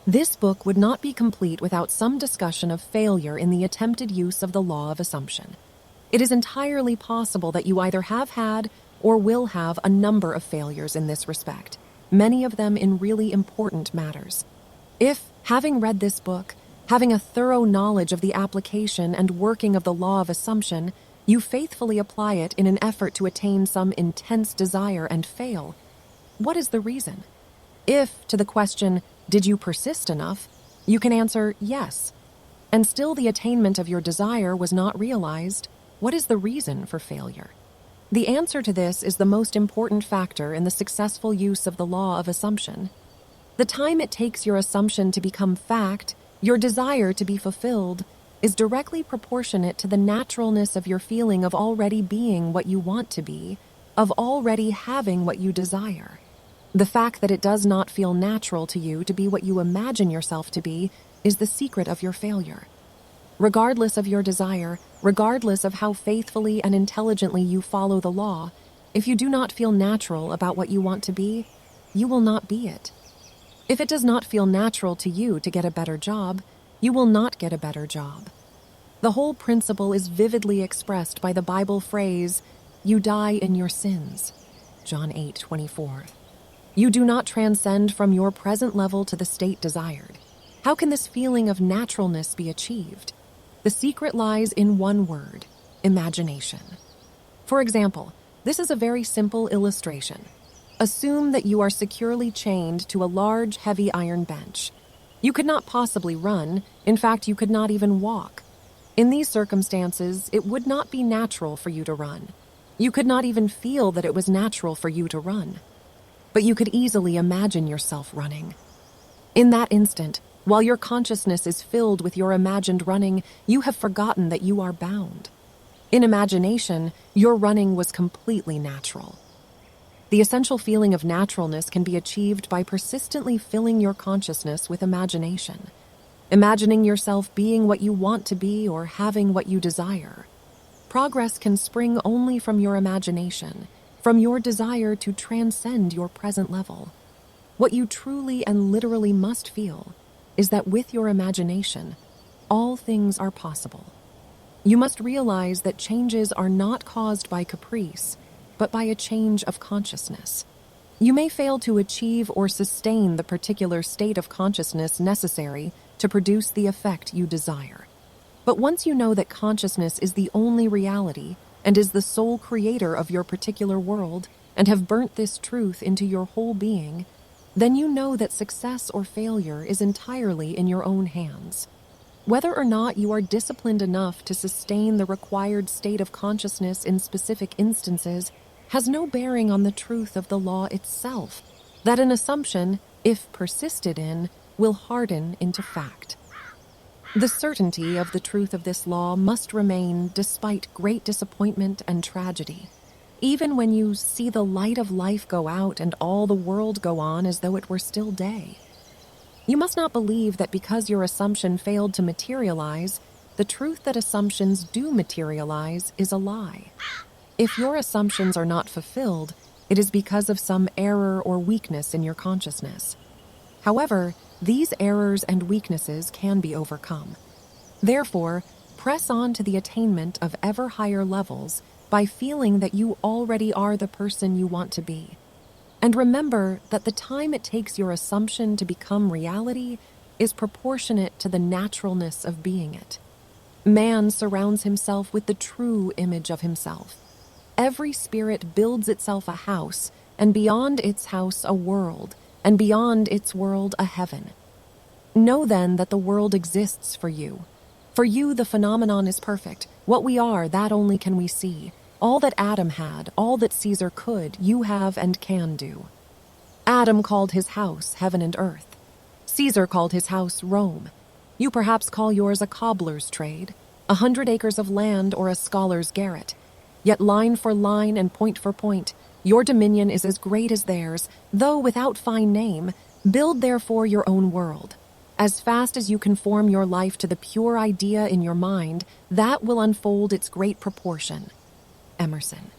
This book would not be complete without some discussion of failure in the attempted use of the law of assumption. It is entirely possible that you either have had or will have a number of failures in this respect, many of them in really important matters. If, having read this book, having a thorough knowledge of the application and working of the law of assumption, you faithfully apply it in an effort to attain some intense desire and fail, what is the reason? If, to the question, did you persist enough, you can answer yes, and still the attainment of your desire was not realized, what is the reason for failure? The answer to this is the most important factor in the successful use of the law of assumption. The time it takes your assumption to become fact, your desire to be fulfilled, is directly proportionate to the naturalness of your feeling of already being what you want to be, of already having what you desire. The fact that it does not feel natural to you to be what you imagine yourself to be is the secret of your failure. Regardless of your desire, regardless of how faithfully and intelligently you follow the law, if you do not feel natural about what you want to be, you will not be it. If it does not feel natural to you to get a better job, you will not get a better job. The whole principle is vividly expressed by the Bible phrase, "You die in your sins," John 8:24. You do not transcend from your present level to the state desired. How can this feeling of naturalness be achieved? The secret lies in one word: imagination. For example, this is a very simple illustration. Assume that you are securely chained to a large, heavy iron bench. You could not possibly run. In fact, you could not even walk. In these circumstances, it would not be natural for you to run. You could not even feel that it was natural for you to run. But you could easily imagine yourself running. In that instant, while your consciousness is filled with your imagined running, you have forgotten that you are bound. In imagination, your running was completely natural. The essential feeling of naturalness can be achieved by persistently filling your consciousness with imagination, imagining yourself being what you want to be or having what you desire. Progress can spring only from your imagination, from your desire to transcend your present level. What you truly and literally must feel is that with your imagination, all things are possible. You must realize that changes are not caused by caprice, but by a change of consciousness. You may fail to achieve or sustain the particular state of consciousness necessary to produce the effect you desire. But once you know that consciousness is the only reality and is the sole creator of your particular world, and have burnt this truth into your whole being, then you know that success or failure is entirely in your own hands. Whether or not you are disciplined enough to sustain the required state of consciousness in specific instances has no bearing on the truth of the law itself, that an assumption, if persisted in, will harden into fact. The certainty of the truth of this law must remain despite great disappointment and tragedy, even when you see the light of life go out and all the world go on as though it were still day. You must not believe that because your assumption failed to materialize, the truth that assumptions do materialize is a lie. If your assumptions are not fulfilled, it is because of some error or weakness in your consciousness. However, these errors and weaknesses can be overcome. Therefore, press on to the attainment of ever higher levels by feeling that you already are the person you want to be. And remember that the time it takes your assumption to become reality is proportionate to the naturalness of being it. Man surrounds himself with the true image of himself. Every spirit builds itself a house, and beyond its house a world, and beyond its world a heaven. Know then that the world exists for you. For you the phenomenon is perfect. What we are, that only can we see. All that Adam had, all that Caesar could, you have and can do. Adam called his house heaven and earth. Caesar called his house Rome. You perhaps call yours a cobbler's trade, 100 acres of land, or a scholar's garret. Yet line for line and point for point, your dominion is as great as theirs, though without fine name. Build therefore your own world. As fast as you conform your life to the pure idea in your mind, that will unfold its great proportion. Emerson.